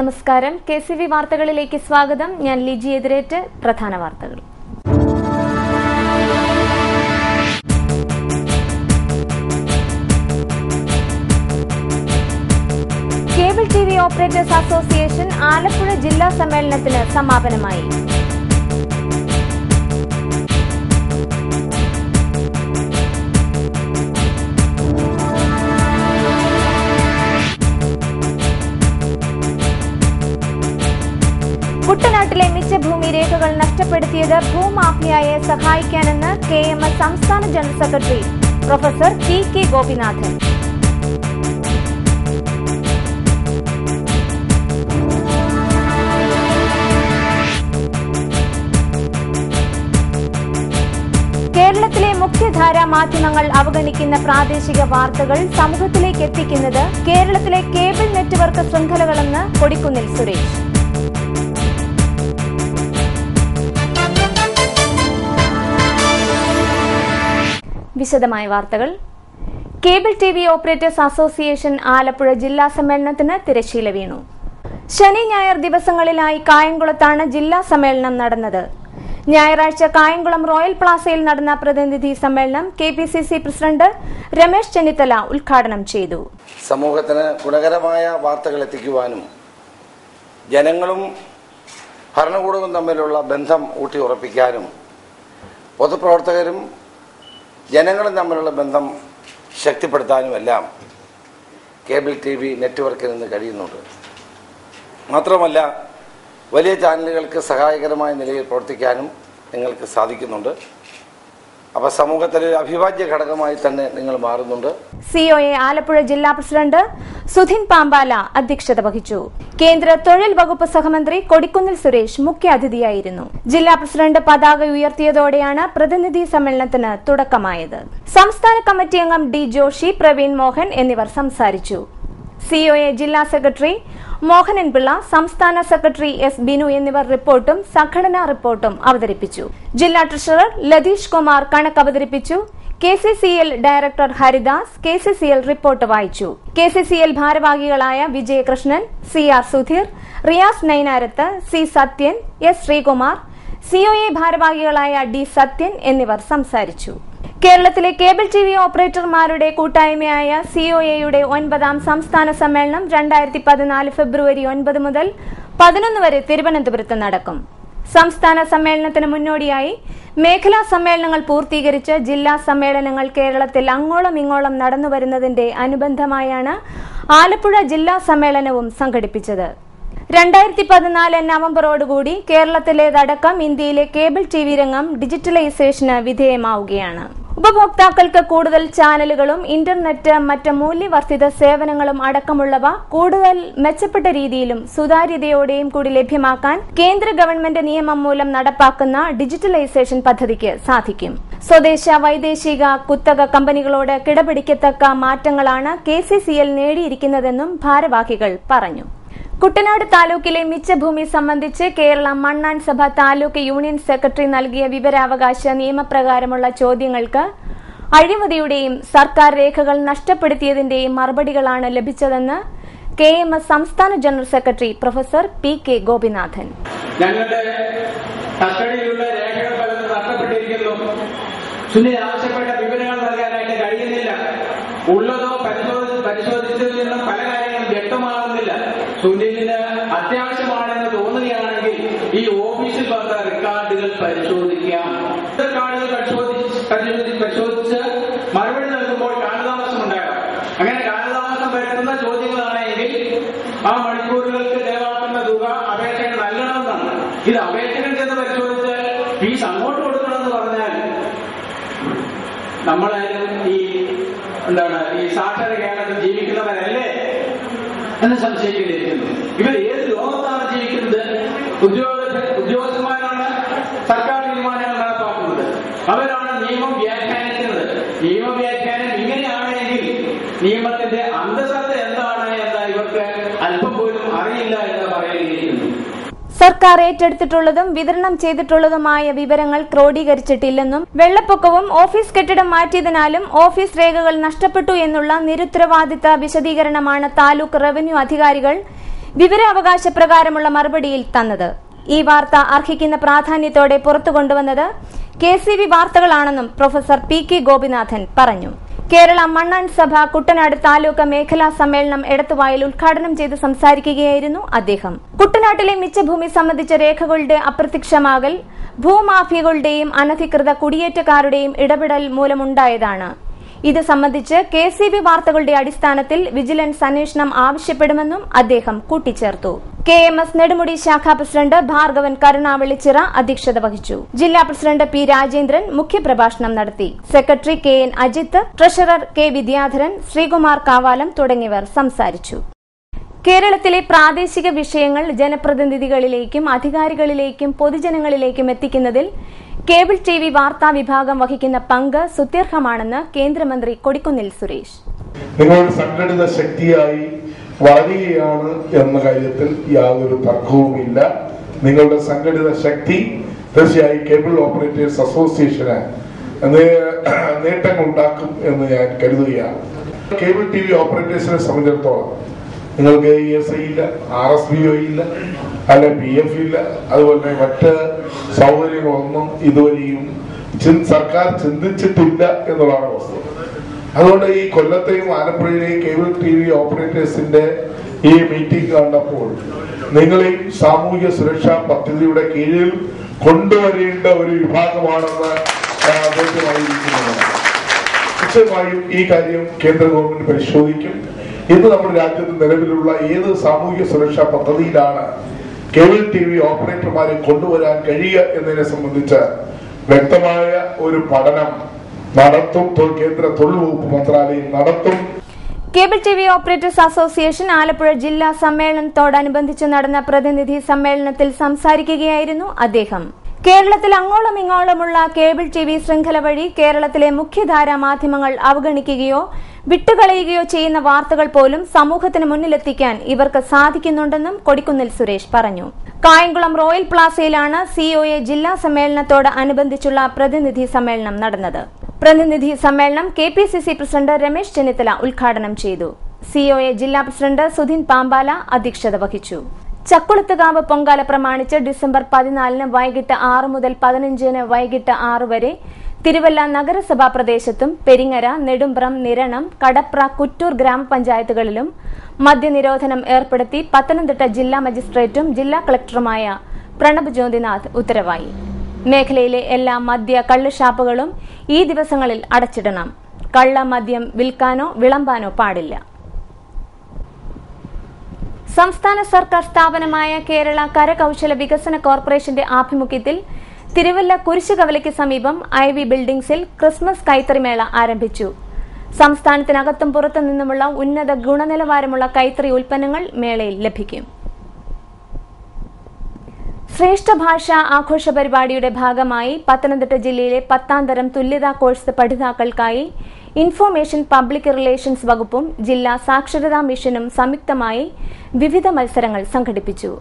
നമസ്കാരം. KCV വാർത്തകളിലേക്ക് സ്വാഗതം. ഞാൻ ലിജി എതിരേറ്റ്. പ്രധാന വാർത്തകൾ. Cable TV operators association Alappuzha ജില്ലാ സമ്മേളനത്തിന് സമാപനമായി. കുട്ടനാട്ടിലെ മിച്ചഭൂമി രേഖകൾ നഷ്ടപ്പെടുത്തിയത് ഭൂമാഫിയയെ സഹായിക്കാനെന്ന് KMS സംസ്ഥാന general secretary professor PK Gopinathan. കേരളത്തിലെ മുഖ്യധാരാ മാധ്യമങ്ങൾ അവഗണിക്കുന്ന പ്രാദേശിക വാർത്തകൾ സമൂഹത്തിലേക്ക് എത്തിക്കുന്നത് കേരളത്തിലെ കേബിൾ നെറ്റ്വർക്ക് ശൃംഖലകളെന്ന് കൊടിക്കുന്നിൽ സുരേഷ്. വിശദമായ വാർത്തകൾ. Cable TV operators association Alappuzha ജില്ലാ സമ്മേളനത്തിന് തിരശ്ശീല വീണു. ശനി ഞായർ ദിവസങ്ങളിലായി കായംകുളത്താണ് ജില്ലാ സമ്മേളനം നടന്നത്. ഞായറാഴ്ച കായംകുളം റോയൽ പ്ലാസയിൽ നടന്ന പ്രതിനിധി സമ്മേളനം KPCC പ്രസിഡന്റ് രമേശ് ചെന്നിത്തല ഉദ്ഘാടനം ചെയ്തു. സമൂഹത്തിന് ഗുണകരമായ വാർത്തകൾ എത്തിക്കുവാനും ജനങ്ങളും ഭരണകൂടവും തമ്മിലുള്ള ബന്ധം ഊട്ടിയുറപ്പിക്കാനും പൊതുപ്രവർത്തകരും ജനങ്ങളും തമ്മിലുള്ള ബന്ധം ശക്തിപ്പെടുത്താനുമെല്ലാം കേബിൾ TV നെറ്റ്വർക്കിൽ നിന്ന് കഴിയുന്നുണ്ട്. മാത്രമല്ല വലിയ ചാനലുകൾക്ക് സഹായകരമായ നിലയിൽ പ്രവർത്തിക്കാനും നിങ്ങൾക്ക് സാധിക്കുന്നുണ്ട്. അപ്പോൾ സമൂഹത്തിലെ അവിഭാജ്യ ഘടകമായി തന്നെ നിങ്ങൾ മാറുന്നുണ്ട്. COA ആലപ്പുഴ ജില്ലാ പ്രസിഡന്റ് സുധിൻ പാമ്പാല അധ്യക്ഷത വഹിച്ചു. കേന്ദ്ര തൊഴിൽ വകുപ്പ് സഹമന്ത്രി കൊടിക്കുന്നിൽ സുരേഷ് മുഖ്യാതിഥിയായിരുന്നു. ജില്ലാ പ്രസിഡന്റ് പതാക ഉയർത്തിയതോടെയാണ് പ്രതിനിധി സമ്മേളനത്തിന് തുടക്കമായത്. സംസ്ഥാന കമ്മിറ്റി അംഗം D ജോഷി, പ്രവീൺ മോഹൻ എന്നിവർ സംസാരിച്ചു. COA ജില്ലാ സെക്രട്ടറി മോഹനൻ പിള്ള, സംസ്ഥാന സെക്രട്ടറി S ബിനു എന്നിവർ റിപ്പോർട്ടും സംഘടനാ റിപ്പോർട്ടും അവതരിപ്പിച്ചു. ജില്ലാ ട്രഷറർ ലതീഷ് കുമാർ കണക്ക് അവതരിപ്പിച്ചു. KCCL director Haridas KCCL report വായിച്ചു. KCCL ഭാരവാഹികളായ Vijayakrishnan, CR Sudheer, Riyas നൈനാരത്ത്, C Sathyan, S Sreekumar, COA ഭാരവാഹികളായ D സത്യൻ എന്നിവർ സംസാരിച്ചു. കേരളത്തിലെ കേബിൾ TV ഓപ്പറേറ്റർമാരുടെ കൂട്ടായ്മയായ COAയുടെ 9ാം സംസ്ഥാന സമ്മേളനം 2014 ഫെബ്രുവരി 9 മുതൽ 11 വരെ തിരുവനന്തപുരത്ത് നടക്കും. സംസ്ഥാന സമ്മേളനത്തിന് മുന്നോടിയായി മേഖലാ സമ്മേളനങ്ങൾ പൂർത്തീകരിച്ച് ജില്ലാ സമ്മേളനങ്ങൾ കേരളത്തിൽ അങ്ങോളം ഇങ്ങോളം നടന്നുവരുന്നതിന്റെ അനുബന്ധമായാണ് ആലപ്പുഴ ജില്ലാ സമ്മേളനവും സംഘടിപ്പിച്ചത്. 2014 നവംബറോടുകൂടി കേരളത്തിലേതടക്കം ഇന്ത്യയിലെ കേബിൾ TV രംഗം ഡിജിറ്റലൈസേഷന് വിധേയമാവുകയാണ്. ഉപഭോക്താക്കൾക്ക് കൂടുതൽ ചാനലുകളും ഇന്റർനെറ്റ്, മറ്റ് മൂല്യവർദ്ധിത സേവനങ്ങളും അടക്കമുള്ളവ കൂടുതൽ മെച്ചപ്പെട്ട രീതിയിലും സുതാര്യതയോടെയും കൂടി ലഭ്യമാക്കാൻ കേന്ദ്ര ഗവൺമെന്റ് നിയമം മൂലം നടപ്പാക്കുന്ന ഡിജിറ്റലൈസേഷൻ പദ്ധതിക്ക് സാധിക്കും. സ്വദേശ വൈദേശിക കുത്തക കമ്പനികളോട് കിടപിടിക്കത്തക്ക മാറ്റങ്ങളാണ് KCCL നേടിയിരിക്കുന്നതെന്നും ഭാരവാഹികൾ പറഞ്ഞു. കുട്ടനാട് താലൂക്കിലെ മിച്ചഭൂമി സംബന്ധിച്ച് കേരള മണ്ണാൻ സഭ താലൂക്ക് യൂണിയൻ സെക്രട്ടറി നൽകിയ വിവരാവകാശ നിയമപ്രകാരമുള്ള ചോദ്യങ്ങൾക്ക് അഴിമതിയുടെയും സർക്കാർ രേഖകൾ നഷ്ടപ്പെടുത്തിയതിന്റെയും മറുപടികളാണ് ലഭിച്ചതെന്ന് KMS സംസ്ഥാന general secretary professor PK Gopinathan. ഞങ്ങളുടെ കസ്റ്റഡിയിലുള്ള രേഖകൾ പലതും നഷ്ടപ്പെട്ടിരിക്കുന്നു. ആവശ്യപ്പെട്ട വിവരങ്ങൾ നൽകാനായിട്ട് കഴിയുന്നില്ല. ഉള്ളതോ പരിശോധിച്ചതിൽ നിന്നും പല കാര്യങ്ങളും വ്യക്തമാകുന്നില്ല. സുനിലിന് അത്യാവശ്യമാണെന്ന് തോന്നുകയാണെങ്കിൽ ഈ ഓഫീസിൽ വന്ന റെക്കോർഡുകൾ പരിശോധിക്കാം. റെക്കോർഡുകൾ പരിശോധിച്ച് മറുപടി നൽകുമ്പോൾ കാലതാമസം ഉണ്ടാകാം. അങ്ങനെ കാലതാമസം വരുത്തുന്ന ചോദ്യങ്ങളാണെങ്കിൽ ആ മണിക്കൂറുകൾക്ക് ചെലവാക്കുന്ന തുക അപേക്ഷകൻ നൽകണമെന്നാണ്. ഇത് അപേക്ഷകൻ ചെന്ന് പരിശോധിച്ചാൽ ഫീസ് അങ്ങോട്ട് കൊടുക്കണമെന്ന് പറഞ്ഞാൽ നമ്മളായാലും ഈ സാക്ഷര കേരളത്തിൽ ജീവിക്കുന്നവരല്ലേ എന്ന് സംശയിക്കേണ്ടിയിരിക്കുന്നു. ഇവർ ഏത് ലോകത്താണ് ജീവിക്കുന്നത്? ഉദ്യോഗസ്ഥന്മാരാണ് സർക്കാർ തീരുമാനങ്ങൾ നടപ്പാക്കുന്നത്. അവരാണ് നിയമം വ്യാഖ്യാനിക്കുന്നത്. നിയമവ്യാഖ്യാനം ഇങ്ങനെയാണെങ്കിൽ നിയമത്തിന്റെ അന്തസത്ത എന്താണ് എന്ന് ഇവർക്ക് അല്പം പോലും അറിയില്ല എന്ന് പറയുകയിരിക്കുന്നു. സർക്കാർ ഏറ്റെടുത്തിട്ടുള്ളതും വിതരണം ചെയ്തിട്ടുള്ളതുമായ വിവരങ്ങൾ ക്രോഡീകരിച്ചിട്ടില്ലെന്നും വെള്ളപ്പൊക്കവും ഓഫീസ് കെട്ടിടം മാറ്റിയതിനാലും ഓഫീസ് രേഖകൾ നഷ്ടപ്പെട്ടു എന്നുള്ള നിരുത്തരവാദിത്ത വിശദീകരണമാണ് താലൂക്ക് റവന്യൂ അധികാരികൾ വിവരാവകാശ പ്രകാരമുള്ള മറുപടിയിൽ തന്നത്. ഈ വാർത്ത അർഹിക്കുന്ന പ്രാധാന്യത്തോടെ പുറത്തുകൊണ്ടുവന്നത് KCV വാർത്തകളാണെന്നും പ്രൊഫസർ PK ഗോപിനാഥൻ പറഞ്ഞു. കേരള മണ്ണാൻ സഭ കുട്ടനാട് താലൂക്ക് മേഖലാ സമ്മേളനം എടത്തുവായിൽ ഉദ്ഘാടനം ചെയ്ത് സംസാരിക്കുകയായിരുന്നു അദ്ദേഹം. കുട്ടനാട്ടിലെ മിച്ചഭൂമി സംബന്ധിച്ച രേഖകളുടെ അപ്രത്യക്ഷമാകൽ ഭൂമാഫിയകളുടെയും അനധികൃത കുടിയേറ്റക്കാരുടെയും ഇടപെടൽ മൂലമുണ്ടായതാണ്. ഇത് സംബന്ധിച്ച് KCV വാർത്തകളുടെ അടിസ്ഥാനത്തിൽ വിജിലൻസ് അന്വേഷണം ആവശ്യപ്പെടുമെന്നും അദ്ദേഹം കൂട്ടിച്ചേർത്തു. KMS നെടുമുടി ശാഖാ പ്രസിഡന്റ് ഭാർഗവൻ കരുണാവള്ളിച്ചിറ അധ്യക്ഷത വഹിച്ചു. ജില്ലാ പ്രസിഡന്റ് P രാജേന്ദ്രൻ മുഖ്യപ്രഭാഷണം നടത്തി. Secretary KN Ajith, treasurer K Vidyadharan, Sreekumar Kavalam തുടങ്ങിയവർ സംസാരിച്ചു. കേരളത്തിലെ പ്രാദേശിക വിഷയങ്ങൾ ജനപ്രതിനിധികളിലേക്കും അധികാരികളിലേക്കും പൊതുജനങ്ങളിലേക്കും എത്തിക്കുന്നതിൽ കേബിൾ TV വാർത്താ വിഭാഗം വഹിക്കുന്ന പങ്ക് സുത്യർഹമാണെന്ന് കേന്ദ്രമന്ത്രി കൊടിക്കുന്നിൽ സുരേഷ്. നിങ്ങളുടെ സംഘടിത ശക്തിയായി വളരുകയാണ് എന്ന കാര്യത്തിൽ യാതൊരു തർക്കവുമില്ല. നിങ്ങളുടെ സംഘടിത ശക്തി തീർച്ചയായും കേബിൾ ഓപ്പറേറ്റേഴ്സ് അസോസിയേഷന് നേട്ടങ്ങൾ ഉണ്ടാക്കും എന്ന് ഞാൻ കരുതുകയാണ്. കേബിൾ TV ഓപ്പറേറ്റേഴ്സിനെ സംബന്ധിച്ചിടത്തോളം നിങ്ങൾക്ക് ESI ഇല്ല, RSBO ഇല്ല, അല്ലെ PF ഇല്ല, അതുപോലെ മറ്റ് സൗകര്യങ്ങളൊന്നും ഇതുവരെയും സർക്കാർ ചിന്തിച്ചിട്ടില്ല എന്നുള്ളതാണ് വസ്തുത. അതുകൊണ്ട് ഈ കൊല്ലത്തെയും ആലപ്പുഴയിലെയും കേബിൾ TV ഓപ്പറേറ്റേഴ്സിന്റെ ഈ മീറ്റിംഗ് കണ്ടപ്പോൾ നിങ്ങളെയും സാമൂഹ്യ സുരക്ഷാ പദ്ധതിയുടെ കീഴിൽ കൊണ്ടുവരേണ്ട ഒരു വിഭാഗമാണെന്ന് നിശ്ചയമായും ഈ കാര്യം കേന്ദ്ര ഗവൺമെന്റ് പരിശോധിക്കും. ഇന്ന് നമ്മുടെ രാജ്യത്ത് നിലവിലുള്ള ഏത് സാമൂഹ്യ സുരക്ഷാ പദ്ധതിയിലാണ് കേബിൾ TV ഓപ്പറേറ്റർമാരെ കൊണ്ടുവരാൻ കഴിയുക എന്നതിനെ സംബന്ധിച്ച് വ്യക്തമായ ഒരു പഠനം നടത്തും. കേന്ദ്ര തൊഴിൽ വകുപ്പ് മന്ത്രാലയം നടത്തും. Cable TV operators association Alappuzha ജില്ലാ സമ്മേളനത്തോടനുബന്ധിച്ച് നടന്ന പ്രതിനിധി സമ്മേളനത്തിൽ സംസാരിക്കുകയായിരുന്നു അദ്ദേഹം. കേരളത്തിൽ അങ്ങോളം ഇങ്ങോളമുള്ള കേബിൾ TV ശൃംഖല വഴി കേരളത്തിലെ മുഖ്യധാരാ മാധ്യമങ്ങൾ അവഗണിക്കുകയോ വിട്ടുകളയുകയോ ചെയ്യുന്ന വാർത്തകൾ പോലും സമൂഹത്തിന് മുന്നിലെത്തിക്കാൻ ഇവർക്ക് സാധിക്കുന്നുണ്ടെന്നും കൊടിക്കുന്നിൽ സുരേഷ് പറഞ്ഞു. കായംകുളം റോയൽ പ്ലാസയിലാണ് COA ജില്ലാ സമ്മേളനത്തോട് അനുബന്ധിച്ചുള്ള പ്രതിനിധി സമ്മേളനം നടന്നത്. പ്രതിനിധി സമ്മേളനം KPCC പ്രസിഡന്റ് രമേശ് ചെന്നിത്തല ഉദ്ഘാടനം ചെയ്തു. COA ജില്ലാ പ്രസിഡന്റ് സുധിൻ പാമ്പാല അധ്യക്ഷത വഹിച്ചു. ചക്കുളത്തുകാവ് പൊങ്കാല പ്രമാണിച്ച് ഡിസംബർ 14 വൈകിട്ട് 6 മുതൽ 15 വൈകിട്ട് 6 വരെ തിരുവല്ല നഗരസഭാ പ്രദേശത്തും പെരിങ്ങര, നെടുമ്പ്രം, നിരണം, കടപ്ര, കുറ്റൂർ ഗ്രാമപഞ്ചായത്തുകളിലും മദ്യനിരോധനം ഏർപ്പെടുത്തി പത്തനംതിട്ട ജില്ലാ മജിസ്ട്രേറ്റും ജില്ലാ കളക്ടറുമായ പ്രണബ് ജ്യോതിനാഥ് ഉത്തരവായി. മേഖലയിലെ എല്ലാ മദ്യ കള്ള് ഷാപ്പുകളും ഈ ദിവസങ്ങളിൽ അടച്ചിടണം. കള്ള മദ്യം വിൽക്കാനോ വിളമ്പാനോ പാടില്ല. സംസ്ഥാന സർക്കാർ സ്ഥാപനമായ കേരള കരകൌശല വികസന കോർപ്പറേഷന്റെ ആഭിമുഖ്യത്തിൽ തിരുവല്ല കുരിശുകവലയ്ക്ക് സമീപം IV ബിൽഡിംഗ്സിൽ ക്രിസ്മസ് കൈത്തറിമേള ആരംഭിച്ചു. സംസ്ഥാനത്തിനകത്തും പുറത്തു നിന്നുമുള്ള ഉന്നത ഗുണനിലവാരമുള്ള കൈത്തറി ഉൽപ്പന്നങ്ങൾ മേളയിൽ ലഭിക്കും. ശ്രേഷ്ഠ ഭാഷാ ആഘോഷ പരിപാടിയുടെ ഭാഗമായി പത്തനംതിട്ട ജില്ലയിലെ 10ാം തരം തുല്യതാ കോഴ്സ് പഠിതാക്കൾക്കായി ഇൻഫർമേഷൻ പബ്ലിക് റിലേഷൻസ് വകുപ്പും ജില്ലാ സാക്ഷരതാ മിഷനും സംയുക്തമായി വിവിധ മത്സരങ്ങൾ സംഘടിപ്പിച്ചു.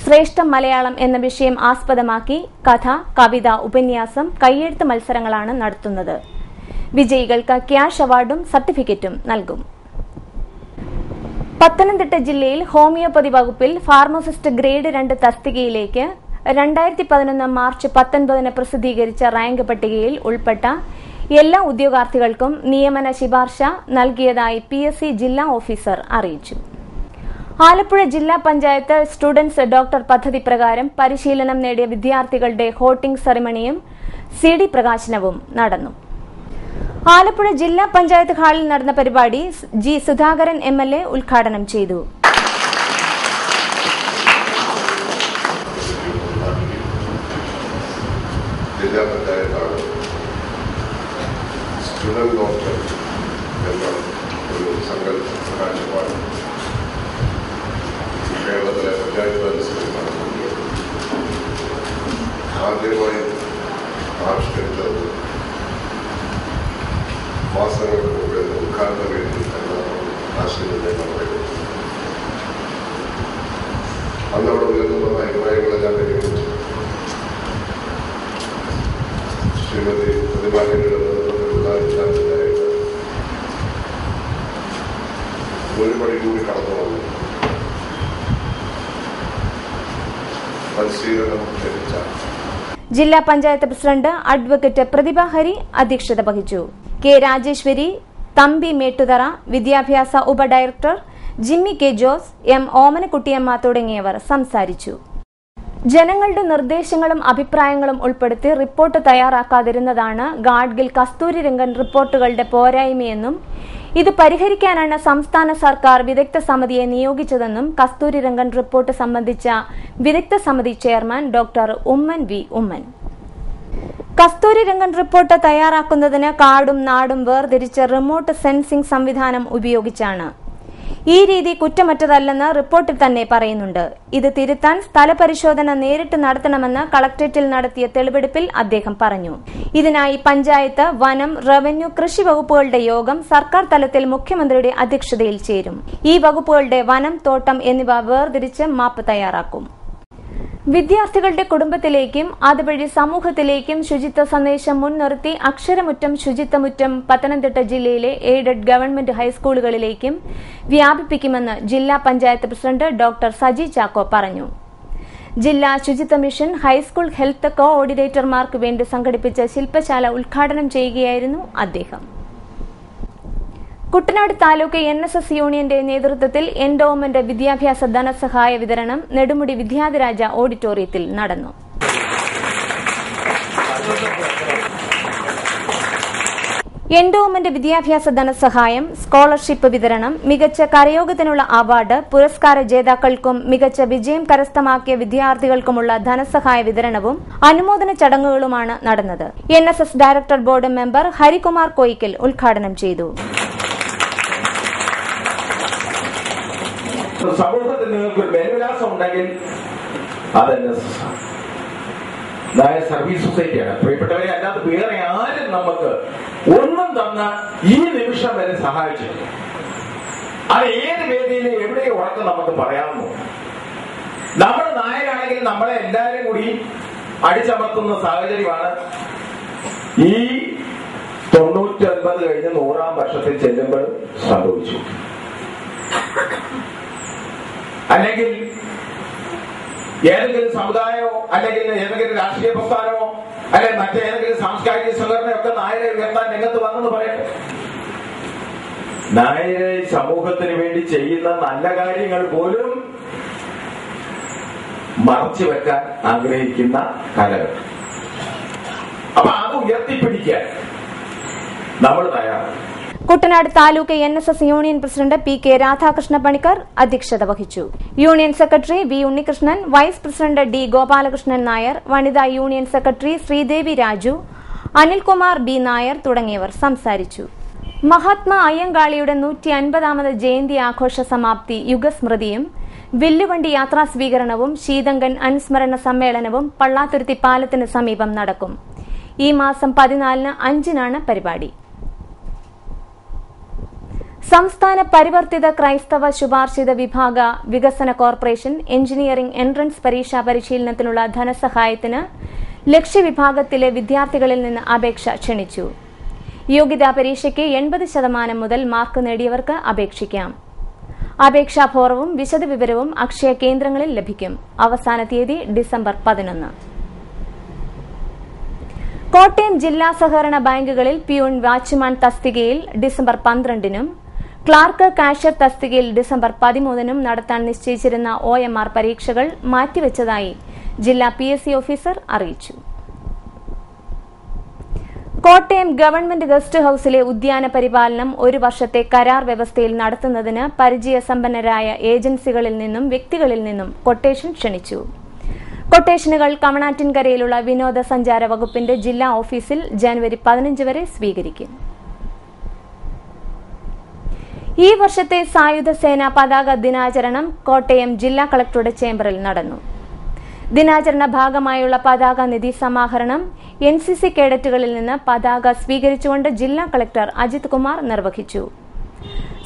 ശ്രേഷ്ഠ മലയാളം എന്ന വിഷയം ആസ്പദമാക്കി കഥ, കവിത, ഉപന്യാസം, കയ്യെഴുത്ത് മത്സരങ്ങളാണ് നടത്തുന്നത്. വിജയികൾക്ക് ക്യാഷ് അവാർഡും സർട്ടിഫിക്കറ്റും നൽകും. പത്തനംതിട്ട ജില്ലയിൽ ഹോമിയോപ്പതി വകുപ്പിൽ ഫാർമസിസ്റ്റ് ഗ്രേഡ് 2 തസ്തികയിലേക്ക് 2011 മാർച്ച് 19 പ്രസിദ്ധീകരിച്ച റാങ്ക് പട്ടികയിൽ ഉൾപ്പെട്ട എല്ലാ ഉദ്യോഗാർത്ഥികൾക്കും നിയമന ശുപാർശ നൽകിയതായി PSC ജില്ലാ ഓഫീസർ അറിയിച്ചു. ആലപ്പുഴ ജില്ലാ പഞ്ചായത്ത് സ്റ്റുഡൻസ് ഡോക്ടർ പദ്ധതി പ്രകാരം പരിശീലനം നേടിയ വിദ്യാർത്ഥികളുടെ ഹോട്ടിംഗ് സെറിമണിയും CD പ്രകാശനവും നടന്നു. ആലപ്പുഴ ജില്ലാ പഞ്ചായത്ത് ഹാളിൽ നടന്ന പരിപാടി G സുധാകരൻ MLA ഉദ്ഘാടനം ചെയ്തു. ജില്ലാ പഞ്ചായത്താണ് സ്റ്റുഡന്റ് ഡോക്ടർ എന്ന ഒരു സങ്കല്പ കാഴ്ചപ്പാട് കേരളത്തിലെ പഞ്ചായത്ത് പരിസ്ഥിതിയാണ് ആദ്യമായി ആവിഷ്കരിച്ചത്. മാസങ്ങൾക്ക് മുമ്പ് ഉദ്ഘാടന വേദി എന്ന ആശയത്തിലേക്ക് പറയുന്നത്. അന്നവിടെ ഉയർന്ന അഭിപ്രായങ്ങളെല്ലാം പരിഗണിച്ചു ശ്രീമതി പ്രതിഭാഗിയുടെ നേതൃത്വത്തിലുള്ള ജില്ലാ പഞ്ചായത്ത് ഒരു പടി കൂടി കടന്നു വന്നു. പരിശീലനം ലഭിച്ച ജില്ലാ പഞ്ചായത്ത് പ്രസിഡന്റ് അഡ്വക്കേറ്റ് പ്രതിഭ ഹരി അധ്യക്ഷത വഹിച്ചു. കെ രാജേശ്വരി, തമ്പി മേട്ടുതറ, വിദ്യാഭ്യാസ ഉപഡയറക്ടർ Jimmy K Jose, M Omanakuttiyamma തുടങ്ങിയവർ സംസാരിച്ചു. ജനങ്ങളുടെ നിർദ്ദേശങ്ങളും അഭിപ്രായങ്ങളും ഉൾപ്പെടുത്തി റിപ്പോർട്ട് തയ്യാറാക്കാതിരുന്നതാണ് ഗാഡ്ഗിൽ കസ്തൂരിരംഗൻ റിപ്പോർട്ടുകളുടെ പോരായ്മയെന്നും ഇത് പരിഹരിക്കാനാണ് സംസ്ഥാന സർക്കാർ വിദഗ്ധ സമിതിയെ നിയോഗിച്ചതെന്നും കസ്തൂരിരംഗൻ റിപ്പോർട്ട് സംബന്ധിച്ച വിദഗ്ധ സമിതി chairman doctor Oommen V Oommen. Kasturirangan report തയ്യാറാക്കുന്നതിന് കാടും നാടും വേർതിരിച്ച് റിമോട്ട് സെൻസിംഗ് സംവിധാനം ഉപയോഗിച്ചാണ്. ഈ രീതി കുറ്റമറ്റതല്ലെന്ന് റിപ്പോർട്ടിൽ തന്നെ പറയുന്നുണ്ട്. ഇത് തിരുത്താൻ സ്ഥലപരിശോധന നേരിട്ട് നടത്തണമെന്ന് കളക്ടറേറ്റിൽ നടത്തിയ തെളിവെടുപ്പിൽ അദ്ദേഹം പറഞ്ഞു. ഇതിനായി പഞ്ചായത്ത്, വനം, റവന്യൂ, കൃഷി വകുപ്പുകളുടെ യോഗം സർക്കാർ തലത്തിൽ മുഖ്യമന്ത്രിയുടെ അധ്യക്ഷതയിൽ ചേരും. ഈ വകുപ്പുകളുടെ വനം, തോട്ടം എന്നിവ വേർതിരിച്ച് മാപ്പ് തയ്യാറാക്കും. വിദ്യാർത്ഥികളുടെ കുടുംബത്തിലേക്കും അതുവഴി സമൂഹത്തിലേക്കും ശുചിത്വ സന്ദേശം മുൻനിർത്തി അക്ഷരമുറ്റം ശുചിത്വമുറ്റം പത്തനംതിട്ട ജില്ലയിലെ എയ്ഡഡ് ഗവൺമെന്റ് ഹൈസ്കൂളുകളിലേക്കും വ്യാപിപ്പിക്കുമെന്ന് ജില്ലാ പഞ്ചായത്ത് പ്രസിഡന്റ് ഡോക്ടർ സജി ചാക്കോ പറഞ്ഞു. ജില്ലാ ശുചിത്വ മിഷൻ ഹൈസ്കൂൾ ഹെൽത്ത് കോഓർഡിനേറ്റർമാർക്ക് വേണ്ടി സംഘടിപ്പിച്ച ശില്പശാല ഉദ്ഘാടനം ചെയ്യുകയായിരുന്നു അദ്ദേഹം. കുട്ടനാട് താലൂക്ക് NSS യൂണിയന്റെ നേതൃത്വത്തിൽ എൻഡോവ്മെന്റ് വിദ്യാഭ്യാസ ധനസഹായ വിതരണം നെടുമുടി വിദ്യാധിരാജ ഓഡിറ്റോറിയത്തിൽ നടന്നു. എൻഡോവ്മെന്റ് വിദ്യാഭ്യാസ ധനസഹായം, സ്കോളർഷിപ്പ് വിതരണം, മികച്ച കരയോഗത്തിനുള്ള അവാർഡ്, പുരസ്കാര ജേതാക്കൾക്കും മികച്ച വിജയം കരസ്ഥമാക്കിയ വിദ്യാർത്ഥികൾക്കുമുള്ള ധനസഹായ വിതരണവും അനുമോദന ചടങ്ങുകളുമാണ് നടന്നത്. NSS director board member Harikumar Koyikkal ഉദ്ഘാടനം ചെയ്തു. സമൂഹത്തിൽ നിങ്ങൾക്കൊരു മേൽവിലാസം ഉണ്ടെങ്കിൽ അത് സർവീസ് സൊസൈറ്റിയാണ്. പ്രിയപ്പെട്ടവരെ, അല്ലാതെ വേറെ ആരും നമുക്ക് ഒന്നും തന്ന ഈ നിമിഷം വരെ സഹായിച്ചു അത് ഏത് വേദിയിൽ എവിടെയോ ഉറക്കം നമുക്ക് പറയാമോ? നമ്മുടെ നായരാണെങ്കിൽ നമ്മളെ എല്ലാവരും കൂടി അടിച്ചമർത്തുന്ന സാഹചര്യമാണ് ഈ 99 കഴിഞ്ഞ് 100ാം വർഷത്തിൽ ചെല്ലുമ്പോൾ സംഭവിച്ചു. അല്ലെങ്കിൽ ഏതെങ്കിലും സമുദായമോ അല്ലെങ്കിൽ ഏതെങ്കിലും രാഷ്ട്രീയ പ്രസ്ഥാനമോ അല്ലെങ്കിൽ മറ്റേതെങ്കിലും സാംസ്കാരിക സംഘടനയൊക്കെ നായരെ ഉയർത്താൻ രംഗത്ത് വന്നെന്ന് പറയട്ടെ. നായരെ സമൂഹത്തിന് വേണ്ടി ചെയ്യുന്ന നല്ല കാര്യങ്ങൾ പോലും മറച്ചു വെക്കാൻ ആഗ്രഹിക്കുന്ന കാലഘട്ടം. അപ്പൊ അത് ഉയർത്തിപ്പിടിക്കാൻ നമ്മൾ തയ്യാറാണ്. Kuttanad taluk NSS union president PK Radhakrishna Panicker അധ്യക്ഷത വഹിച്ചു. Union secretary V Unnikrishnan, vice president D Gopalakrishnan Nair, വനിതാ union secretary Sridevi Raju, Anilkumar B Nair തുടങ്ങിയവർ സംസാരിച്ചു. മഹാത്മാ അയ്യങ്കാളിയുടെ 150ാമത് ജയന്തി ആഘോഷ സമാപ്തി യുഗസ്മൃതിയും വില്ലുവണ്ടി യാത്രാ സ്വീകരണവും ശീതങ്കൻ അനുസ്മരണ സമ്മേളനവും പള്ളാത്തുരുത്തി പാലത്തിന് സമീപം നടക്കും. ഈ മാസം 14-ന് 5-നാണ് പരിപാടി. സംസ്ഥാന പരിവർത്തിത ക്രൈസ്തവ ശുപാർശിത വിഭാഗ വികസന കോർപ്പറേഷൻ എഞ്ചിനീയറിംഗ് എൻട്രൻസ് പരീക്ഷാ പരിശീലനത്തിനുള്ള ധനസഹായത്തിന് ലക്ഷ്യവിഭാഗത്തിലെ വിദ്യാർത്ഥികളിൽ നിന്ന് അപേക്ഷ ക്ഷണിച്ചു. യോഗ്യതാ പരീക്ഷയ്ക്ക് 80% മുതൽ മാർക്ക് നേടിയവർക്ക് അപേക്ഷിക്കാം. അപേക്ഷാഫോറവും വിശദവിവരവും അക്ഷയ കേന്ദ്രങ്ങളിൽ ലഭിക്കും. അവസാന തീയതി ഡിസംബർ 11. കോട്ടയം ജില്ലാ സഹകരണ ബാങ്കുകളിൽ പ്യൂൺ വാച്ച്മാൻ തസ്തികയിൽ ഡിസംബർ 12-നും ക്ലാർക്ക് കാഷ്യർ തസ്തികയിൽ ഡിസംബർ 13-നും നടത്താൻ നിശ്ചയിച്ചിരുന്ന OMR പരീക്ഷകൾ മാറ്റിവെച്ചതായി ജില്ലാ PSC ഓഫീസർ അറിയിച്ചു. കോട്ടയം ഗവൺമെന്റ് ഗസ്റ്റ് ഹൌസിലെ ഉദ്യാന പരിപാലനം 1 വർഷത്തെ കരാർ വ്യവസ്ഥയിൽ നടത്തുന്നതിന് പരിചയസമ്പന്നരായ ഏജൻസികളിൽ നിന്നും വ്യക്തികളിൽ നിന്നും കൊട്ടേഷൻ ക്ഷണിച്ചു. കൊട്ടേഷനുകൾ കമണാറ്റിൻകരയിലുള്ള വിനോദസഞ്ചാര വകുപ്പിന്റെ ജില്ലാ ഓഫീസിൽ ജനുവരി 15 വരെ സ്വീകരിക്കും. ഈ വർഷത്തെ സായുധ സേനാ പതാക ദിനാചരണം കോട്ടയം ജില്ലാ കളക്ടറുടെ ചേംബറിൽ നടന്നു. ദിനാചരണ ഭാഗമായുള്ള പതാക നിധി സമാഹരണം NCC കേഡറ്റുകളിൽ നിന്ന് പതാക സ്വീകരിച്ചുകൊണ്ട് ജില്ലാ കളക്ടർ അജിത് കുമാർ നിർവഹിച്ചു.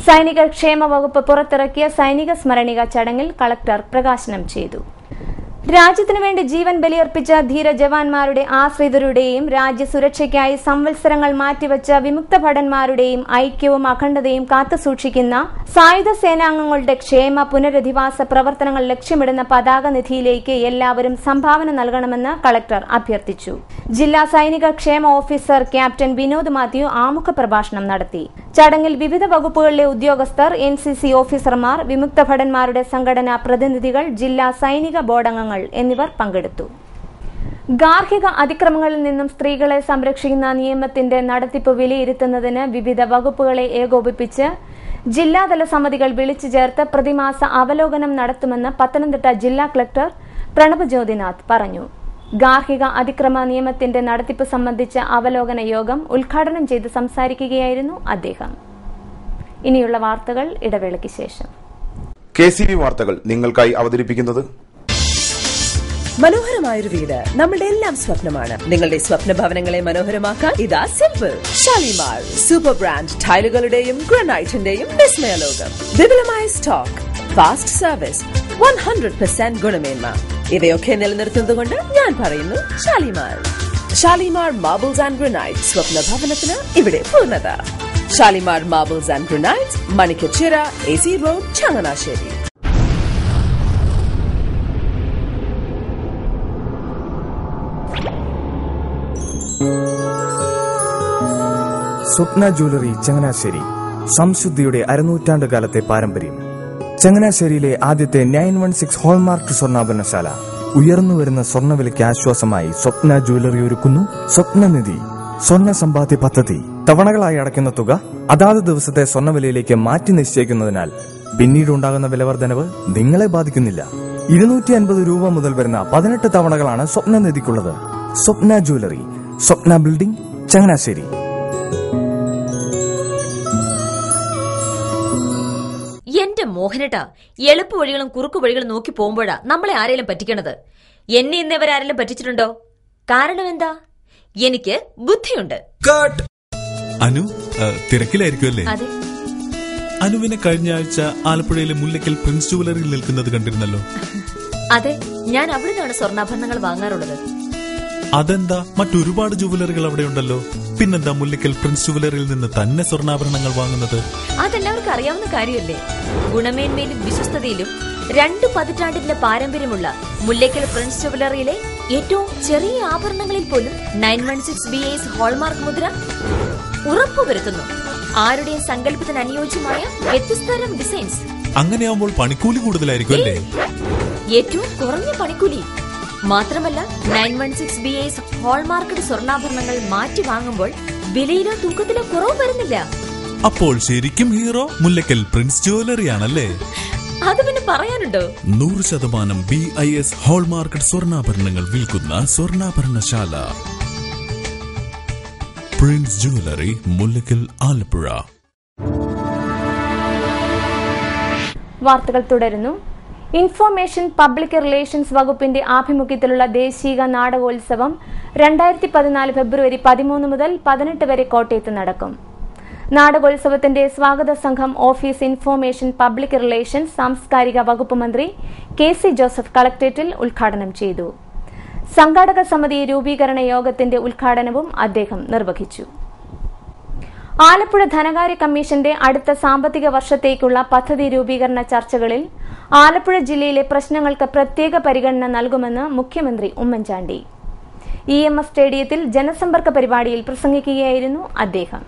സൈനിക ക്ഷേമ വകുപ്പ് പുറത്തിറക്കിയ സൈനിക സ്മരണിക ചടങ്ങിൽ കളക്ടർ പ്രകാശനം ചെയ്തു. രാജ്യത്തിനു വേണ്ടി ജീവൻ ബലിയർപ്പിച്ച ധീര ജവാന്മാരുടെ ആശ്രിതരുടെയും രാജ്യസുരക്ഷയ്ക്കായി സംവത്സരങ്ങൾ മാറ്റിവെച്ച വിമുക്ത ഭടന്മാരുടെയും ഐക്യവും അഖണ്ഡതയും കാത്തുസൂക്ഷിക്കുന്ന സായുധ സേനാംഗങ്ങളുടെ ക്ഷേമ പുനരധിവാസ പ്രവർത്തനങ്ങൾ ലക്ഷ്യമിടുന്ന പതാക നിധിയിലേക്ക് എല്ലാവരും സംഭാവന നൽകണമെന്ന് കളക്ടർ അഭ്യർത്ഥിച്ചു. ജില്ലാ സൈനിക ക്ഷേമ ഓഫീസർ ക്യാപ്റ്റൻ വിനോദ് മാത്യു ആമുഖ പ്രഭാഷണം നടത്തി. ചടങ്ങിൽ വിവിധ വകുപ്പുകളിലെ ഉദ്യോഗസ്ഥർ, NCC ഓഫീസർമാർ, വിമുക്ത ഭടന്മാരുടെ സംഘടനാ പ്രതിനിധികൾ, ജില്ലാ സൈനിക ബോർഡംഗങ്ങൾ എന്നിവർ പങ്കെടുത്തു. ഗാർഹിക അതിക്രമങ്ങളിൽ നിന്നും സ്ത്രീകളെ സംരക്ഷിക്കുന്ന നിയമത്തിന്റെ നടത്തിപ്പ് വിലയിരുത്തുന്നതിന് വിവിധ വകുപ്പുകളെ ഏകോപിപ്പിച്ച് ജില്ലാതല സമിതികൾ വിളിച്ചു ചേർത്ത് പ്രതിമാസ അവലോകനം നടത്തുമെന്ന് പത്തനംതിട്ട ജില്ലാ കളക്ടർ പ്രണബ് ജ്യോതിനാഥ് പറഞ്ഞു. ഗാർഹിക അതിക്രമ നിയമത്തിന്റെ നടത്തിപ്പ് സംബന്ധിച്ച അവലോകന യോഗം ഉദ്ഘാടനം ചെയ്ത് സംസാരിക്കുകയായിരുന്നു അദ്ദേഹം. ഇനിയുള്ള വാർത്തകൾ ഇടവേളയ്ക്ക് ശേഷം. KCV വാർത്തകൾ നിങ്ങൾക്കായി അവതരിപ്പിക്കുന്നത് മനോഹരമായൊരു വീട് നമ്മുടെ എല്ലാം സ്വപ്നമാണ്. നിങ്ങളുടെ സ്വപ്ന ഭവനങ്ങളെ മനോഹരമാക്കാൻ ഇതാ സിമ്പിൾ. ഷാലിമാർ സൂപ്പർ ബ്രാൻഡ് ടൈലുകളുടെയും ഗ്രാനൈറ്റിന്റെയും വിസ്മയ ലോകം. വിപുലമായ സ്റ്റോക്ക്, ഫാസ്റ്റ് സർവീസ്, 100% ഗുണമേന്മ ഇവയൊക്കെ നിലനിർത്തുന്നതുകൊണ്ട് ഞാൻ പറയുന്നു Shalimar. Shalimar marbles and granite, സ്വപ്ന ഭവനത്തിന് ഇവിടെ പൂർണ്ണത. Shalimar marbles and granite, Manikkachira, AC road, Changanassery. Swapna jewellery Changanassery, സംശുദ്ധിയുടെ അരനൂറ്റാണ്ട് കാലത്തെ പാരമ്പര്യം. ചങ്ങനാശ്ശേരിയിലെ ആദ്യത്തെ 916 ഹോൾമാർക്ക് സ്വർണ്ണാഭരണശാല. ഉയർന്നുവരുന്ന സ്വർണ്ണവിലയ്ക്ക് ആശ്വാസമായി സ്വപ്ന ജ്വല്ലറി ഒരുക്കുന്നു സ്വപ്നനിധി സ്വർണ്ണ സമ്പാദ്യ പദ്ധതി. തവണകളായി അടയ്ക്കുന്ന തുക അതാത് ദിവസത്തെ സ്വർണ്ണവിലയിലേക്ക് മാറ്റി നിശ്ചയിക്കുന്നതിനാൽ പിന്നീടുണ്ടാകുന്ന വിലവർദ്ധനവ് നിങ്ങളെ ബാധിക്കുന്നില്ല. 250 രൂപ മുതൽ വരുന്ന 18 തവണകളാണ് സ്വപ്നനിധിക്കുള്ളത്. സ്വപ്ന ജ്വല്ലറി, സ്വപ്ന ബിൽഡിംഗ്, ചങ്ങനാശ്ശേരി. എന്റെ മോഹനേട്ടാ, എളുപ്പ വഴികളും കുറുക്കു വഴികളും നോക്കി പോകുമ്പോഴാ നമ്മളെ ആരെങ്കിലും പറ്റിക്കണത്. എന്നെ ഇന്നേവരാരെങ്കിലും പറ്റിച്ചിട്ടുണ്ടോ? കാരണം എന്താ? എനിക്ക് ബുദ്ധിയുണ്ട്. അനു തിരക്കിലായിരിക്കുമല്ലേ? അതെ. അനുവിനെ കഴിഞ്ഞ ആഴ്ച ആലപ്പുഴയിലെ മുല്ലയ്ക്കൽ പ്രിൻസ് ജുവലറിയിൽ നിൽക്കുന്നത് കണ്ടിരുന്നല്ലോ. അതെ, ഞാൻ അവിടെ നിന്നാണ് സ്വർണ്ണാഭരണങ്ങൾ വാങ്ങാറുള്ളത്. അതെന്താ, മറ്റൊരുപാട് ജുവലറികൾ അവിടെ ഉണ്ടല്ലോ. പിന്നെന്താ മുല്ലയ്ക്കൽ പ്രിൻസ് ജുവലറിയിൽ നിന്ന് തന്നെ സ്വർണ്ണാഭരണങ്ങൾ വാങ്ങുന്നത്? അതെല്ലാവർക്കും അറിയാവുന്ന കാര്യമല്ലേ. ഗുണമേന്മയിലും വിശ്വസ്തതയിലും 2 പതിറ്റാണ്ടിന്റെ പാരമ്പര്യമുള്ള മുല്ലയ്ക്കൽ പ്രിൻസ് ജുവലറിയിലെ ഏറ്റവും ചെറിയ ആഭരണങ്ങളിൽ പോലും 916 BAS ഹോൾമാർക്ക് മുദ്ര ഉറപ്പുവരുത്തുന്നു. ആരുടെയും സങ്കല്പത്തിന് അനുയോജ്യമായ വ്യത്യസ്തതരം ഡിസൈൻസ്. അങ്ങനെയാവുമ്പോൾ പണിക്കൂലി കൂടുതലായിരിക്കും അല്ലേ? ഏറ്റവും കുറഞ്ഞ പണിക്കൂലി മാത്രമല്ല, 916 BAS ഹോൾമാർക്കഡ് സ്വർണ്ണാഭരണങ്ങൾ മാറ്റി വാങ്ങുമ്പോൾ വിലയിലോ തൂക്കത്തിലോ കുറവ് വരുന്നില്ല. അപ്പോൾ ശരിക്കും ഹീറോ മുല്ലയ്ക്കൽ പ്രിൻസ് ജുവലറി ആണല്ലേ? അത് പിന്നെ പറയാനുണ്ടോ? 100% BIS ഹോൾമാർക്കഡ് സ്വർണ്ണാഭരണങ്ങൾ വിൽക്കുന്ന സ്വർണ്ണാഭരണശാല പ്രിൻസ് ജുവലറി, മുല്ലയ്ക്കൽ, ആലപ്പുഴ. വാർത്തകൾ തുടരുന്നു. ഇൻഫർമേഷൻ പബ്ലിക് റിലേഷൻസ് വകുപ്പിന്റെ ആഭിമുഖ്യത്തിലുള്ള ദേശീയ നാടകോത്സവം 2014 ഫെബ്രുവരി 13 മുതൽ 18 വരെ കോട്ടയത്ത് നടക്കും. നാടകോത്സവത്തിന്റെ സ്വാഗത സംഘം ഓഫീസ് ഇൻഫർമേഷൻ പബ്ലിക് റിലേഷൻസ് സാംസ്കാരിക വകുപ്പ് മന്ത്രി KC ജോസഫ് കളക്ടറേറ്റിൽ ഉദ്ഘാടനം ചെയ്തു. സംഘാടക സമിതി രൂപീകരണ യോഗത്തിന്റെ ഉദ്ഘാടനവും അദ്ദേഹം നിർവഹിച്ചു. ആലപ്പുഴ ധനകാര്യ കമ്മീഷന്റെ അടുത്ത സാമ്പത്തിക വർഷത്തേക്കുള്ള പദ്ധതി രൂപീകരണ ചർച്ചകളിൽ ആലപ്പുഴ ജില്ലയിലെ പ്രശ്നങ്ങൾക്ക് പ്രത്യേക പരിഗണന നൽകുമെന്ന് മുഖ്യമന്ത്രി ഉമ്മൻചാണ്ടി. EMS സ്റ്റേഡിയത്തിൽ ജനസമ്പർക്ക പരിപാടിയിൽ പ്രസംഗിക്കുകയായിരുന്നു അദ്ദേഹം.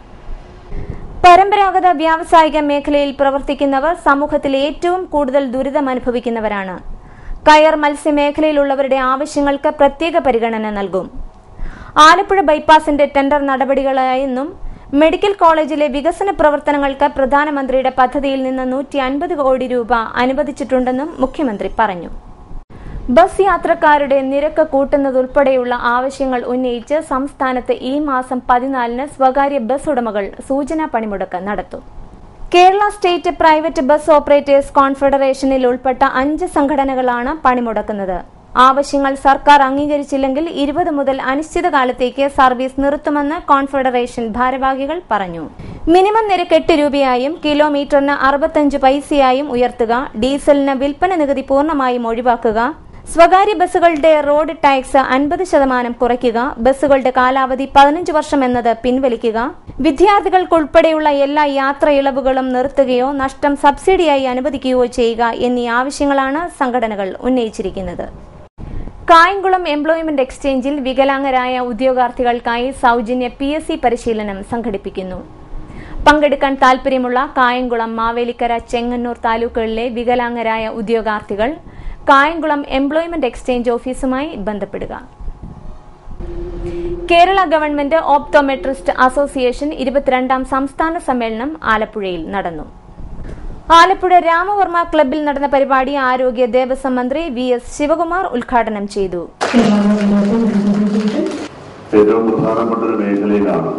പരമ്പരാഗത വ്യാവസായിക മേഖലയിൽ പ്രവർത്തിക്കുന്നവർ സമൂഹത്തിൽ ഏറ്റവും കൂടുതൽ ദുരിതമനുഭവിക്കുന്നവരാണ്. കയർ മത്സ്യമേഖലയിലുള്ളവരുടെ ആവശ്യങ്ങൾക്ക് പ്രത്യേക പരിഗണന നൽകും. ആലപ്പുഴ ബൈപ്പാസിന്റെ ടെൻഡർ നടപടികളായെന്നും മെഡിക്കൽ കോളേജിലെ വികസന പ്രവർത്തനങ്ങൾക്ക് പ്രധാനമന്ത്രിയുടെ പദ്ധതിയിൽ നിന്ന് 150 കോടി രൂപ അനുവദിച്ചിട്ടുണ്ടെന്നും മുഖ്യമന്ത്രി പറഞ്ഞു. ബസ് യാത്രക്കാരുടെ നിരക്ക് കൂട്ടുന്നതുൾപ്പെടെയുള്ള ആവശ്യങ്ങൾ ഉന്നയിച്ച് സംസ്ഥാനത്ത് ഈ മാസം 14 സ്വകാര്യ ബസ് ഉടമകൾ സൂചനാ പണിമുടക്ക് നടത്തും. Kerala state private bus operators കോൺഫെഡറേഷനിൽ ഉൾപ്പെട്ട 5 സംഘടനകളാണ് പണിമുടക്കുന്നത്. ആവശ്യങ്ങൾ സർക്കാർ അംഗീകരിച്ചില്ലെങ്കിൽ 20 മുതൽ അനിശ്ചിതകാലത്തേക്ക് സർവീസ് നിർത്തുമെന്ന് കോൺഫെഡറേഷൻ ഭാരവാഹികൾ പറഞ്ഞു. മിനിമം നിരക്ക് 8 രൂപയായും കിലോമീറ്ററിന് 65 പൈസയായും ഉയർത്തുക, ഡീസലിന് വിൽപ്പന നികുതി പൂർണ്ണമായും ഒഴിവാക്കുക, സ്വകാര്യ ബസ്സുകളുടെ റോഡ് ടാക്സ് 50% കുറയ്ക്കുക, ബസ്സുകളുടെ കാലാവധി 15 വർഷം എന്നത് പിൻവലിക്കുക, വിദ്യാർത്ഥികൾക്കുൾപ്പെടെയുള്ള എല്ലാ യാത്ര ഇളവുകളും നിർത്തുകയോ നഷ്ടം സബ്സിഡിയായി അനുവദിക്കുകയോ ചെയ്യുക എന്നീ ആവശ്യങ്ങളാണ് സംഘടനകൾ ഉന്നയിച്ചിരിക്കുന്നത്. കായംകുളം എംപ്ലോയ്മെന്റ് എക്സ്ചേഞ്ചിൽ വികലാംഗരായ ഉദ്യോഗാർത്ഥികൾക്കായി സൌജന്യ PSC പരിശീലനം സംഘടിപ്പിക്കുന്നു. പങ്കെടുക്കാൻ താൽപര്യമുള്ള കായംകുളം, മാവേലിക്കര, ചെങ്ങന്നൂർ താലൂക്കുകളിലെ വികലാംഗരായ ഉദ്യോഗാർത്ഥികൾ കായംകുളം എംപ്ലോയ്മെന്റ് എക്സ്ചേഞ്ച് ഓഫീസുമായി ബന്ധപ്പെടുക. കേരള ഗവൺമെന്റ് ഓപ്റ്റോമെട്രിസ്റ്റ് അസോസിയേഷൻ 22ാം സംസ്ഥാന സമ്മേളനം ആലപ്പുഴയിൽ നടന്നു. ആലപ്പുഴ രാമവർമ്മ ക്ലബ്ബിൽ നടന്ന പരിപാടി ആരോഗ്യ ദേവസ്വം മന്ത്രി VS ശിവകുമാർ ഉദ്ഘാടനം ചെയ്തു. ഏറ്റവും പ്രധാനപ്പെട്ട ഒരു മേഖലയിലാണ്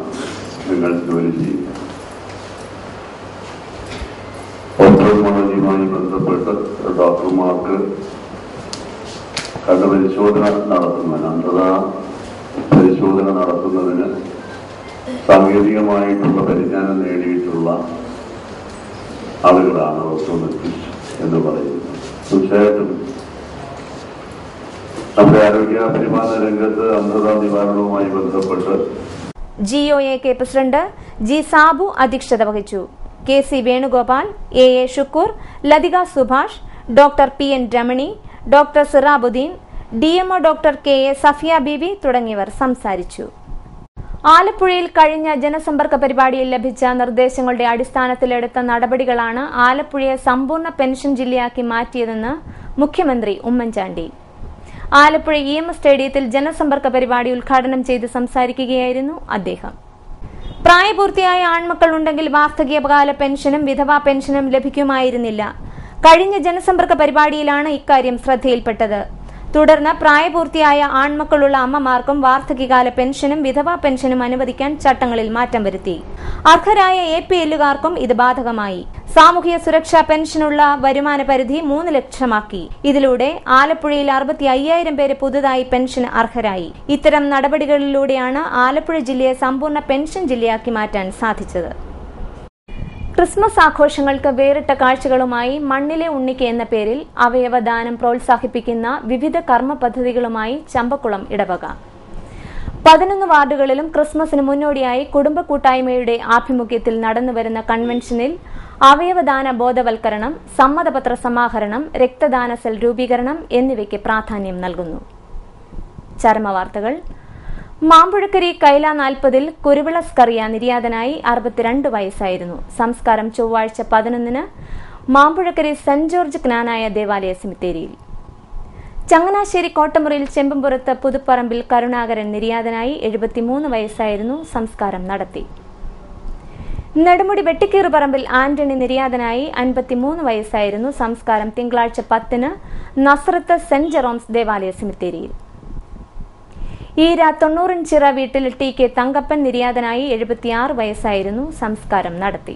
നിങ്ങൾ ജോലി ചെയ്യുന്നത്. ഓപ്റ്റോമോളജിയുമായി ബന്ധപ്പെട്ട് ഡോക്ടർമാർക്ക് കണ്ണുപരിശോധന നടത്തുന്നതിന്, അന്ധത പരിശോധന നടത്തുന്നതിന് സാങ്കേതികമായിട്ടുള്ള പരിജ്ഞാനം നേടിയിട്ടുള്ള ആളുകളാണ് ഓപ്റ്റോമെട്രിസ്റ്റ് എന്ന് പറയുന്നത്. തീർച്ചയായിട്ടും നമ്മുടെ ആരോഗ്യ പരിപാലന രംഗത്ത് അന്ധത നിവാരണവുമായി ബന്ധപ്പെട്ട് GOAK പ്രസിഡന്റ് G സാബു അധ്യക്ഷത വഹിച്ചു. KC Venugopal, AA Shukkur, Lathika Subhash, doctor PN Ramani, doctor Sirabuddin, DMO doctor KA Safiya Beebi തുടങ്ങിയവർ സംസാരിച്ചു. ആലപ്പുഴയിൽ കഴിഞ്ഞ ജനസമ്പർക്ക പരിപാടിയിൽ ലഭിച്ച നിർദ്ദേശങ്ങളുടെ അടിസ്ഥാനത്തിലെടുത്ത നടപടികളാണ് ആലപ്പുഴയെ സമ്പൂർണ്ണ പെൻഷൻ ജില്ലയാക്കി മാറ്റിയതെന്ന് മുഖ്യമന്ത്രി ഉമ്മൻചാണ്ടി. ആലപ്പുഴ EMS സ്റ്റേഡിയത്തിൽ ജനസമ്പർക്ക പരിപാടി ഉദ്ഘാടനം ചെയ്ത് സംസാരിക്കുകയായിരുന്നു അദ്ദേഹം. പ്രായപൂർത്തിയായ ആൺമക്കൾ ഉണ്ടെങ്കിൽ വാർദ്ധക്യകാല പെൻഷനും വിധവാ പെൻഷനും ലഭിക്കുമായിരുന്നില്ല. കഴിഞ്ഞ ജനസമ്പർക്ക പരിപാടിയിലാണ് ഇക്കാര്യം ശ്രദ്ധയിൽപ്പെട്ടത്. തുടർന്ന് പ്രായപൂർത്തിയായ ആൺമക്കളുള്ള അമ്മമാർക്കും വാർദ്ധക്യകാല പെൻഷനും വിധവാ പെൻഷനും അനുവദിക്കാൻ ചട്ടങ്ങളിൽ മാറ്റം വരുത്തി. അർഹരായ APLകാർക്കും ഇത് ബാധകമായി. സാമൂഹ്യ സുരക്ഷാ പെൻഷനുള്ള വരുമാന പരിധി 3 ലക്ഷമാക്കി. ഇതിലൂടെ ആലപ്പുഴയിൽ 65,000 പേര് പുതുതായി പെൻഷന് അർഹരായി. ഇത്തരം നടപടികളിലൂടെയാണ് ആലപ്പുഴ ജില്ലയെ സമ്പൂർണ്ണ പെൻഷൻ ജില്ലയാക്കി മാറ്റാൻ സാധിച്ചത്. ക്രിസ്മസ് ആഘോഷങ്ങൾക്ക് വേറിട്ട കാഴ്ചകളുമായി മണ്ണിലെ ഉണ്ണിക്ക് എന്ന പേരിൽ അവയവദാനം പ്രോത്സാഹിപ്പിക്കുന്ന വിവിധ കർമ്മ പദ്ധതികളുമായി ചമ്പക്കുളം ഇടവക. 11 വാർഡുകളിലും ക്രിസ്മസിന് മുന്നോടിയായി കുടുംബ കൂട്ടായ്മയുടെ ആഭിമുഖ്യത്തിൽ നടന്നുവരുന്ന കൺവെൻഷനിൽ അവയവദാന ബോധവൽക്കരണം, സമ്മതപത്ര സമാഹരണം, രക്തദാന സെൽ രൂപീകരണം എന്നിവയ്ക്ക് പ്രാധാന്യം നൽകുന്നു. ചരമവാർത്തകൾ. മാമ്പുഴക്കരി കൈല 40-ൽ കുരുവിള സ്കറിയ നിര്യാതനായി 62 വയസ്സായിരുന്നു. സംസ്കാരം ചൊവ്വാഴ്ച 11-ന് മാമ്പുഴക്കരി സെന്റ് ജോർജ് ജ്ഞാനായ ദേവാലയ സെമിത്തേരിയിൽ. ചങ്ങനാശ്ശേരി കോട്ടമുറിയിൽ ചെമ്പുംപുറത്ത് പുതുപ്പറമ്പിൽ കരുണാകരൻ നിര്യാതനായി 73 വയസ്സായിരുന്നു. സംസ്കാരം നടത്തി. നെടുമുടി വെട്ടിക്കീറുപറമ്പിൽ ആന്റണി നിര്യാതനായി 53 വയസ്സായിരുന്നു. സംസ്കാരം തിങ്കളാഴ്ച 10-ന് നസ്രത്ത് സെന്റ് ജെറോംസ് ദേവാലയ സെമിത്തേരിയിൽ. ഈര 90-ചിറ വീട്ടിൽ TK തങ്കപ്പൻ നിര്യാതനായി 76 വയസ്സായിരുന്നു. സംസ്കാരം നടത്തി.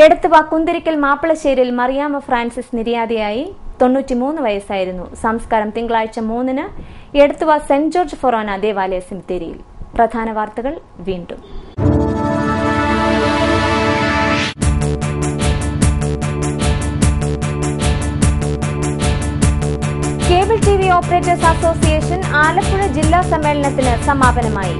എടത്തുവ കുന്തിരിക്കൽ മാപ്പിളശ്ശേരിയിൽ മറിയാമ്മ ഫ്രാൻസിസ് നിര്യാതയായി 93 വയസ്സായിരുന്നു. സംസ്കാരം തിങ്കളാഴ്ച 3-ന് എടത്തുവ സെന്റ് ജോർജ് ഫൊറോന ദേവാലയ സെമിത്തേരിയിൽ. പ്രധാന വാർത്തകൾ വീണ്ടും. Cable TV operators association Alappuzha ജില്ലാ സമ്മേളനത്തിന് സമാപനമായി.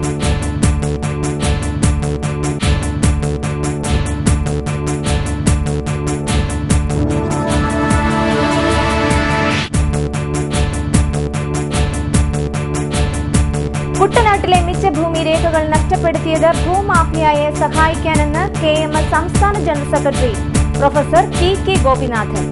കുട്ടനാട്ടിലെ മിച്ചഭൂമി രേഖകൾ നഷ്ടപ്പെടുത്തിയത് ഭൂമാഫിയയെ സഹായിക്കാനെന്ന് KMS സംസ്ഥാന general secretary professor TK Gopinathan.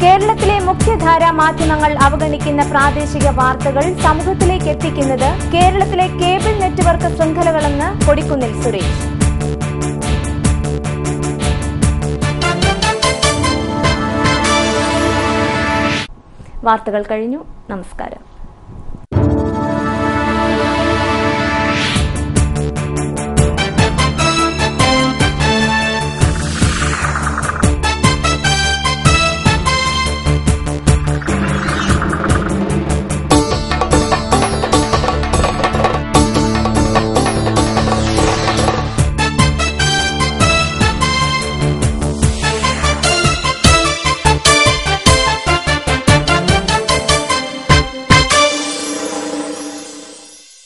കേരളത്തിലെ മുഖ്യധാരാ മാധ്യമങ്ങൾ അവഗണിക്കുന്ന പ്രാദേശിക വാർത്തകൾ സമൂഹത്തിലേക്ക് എത്തിക്കുന്നത് കേരളത്തിലെ കേബിൾ നെറ്റ്വർക്ക് ശൃംഖലകളെന്ന് കൊടിക്കുന്നിൽ സുരേഷ്. വാർത്തകൾ കഴിഞ്ഞു. നമസ്കാരം.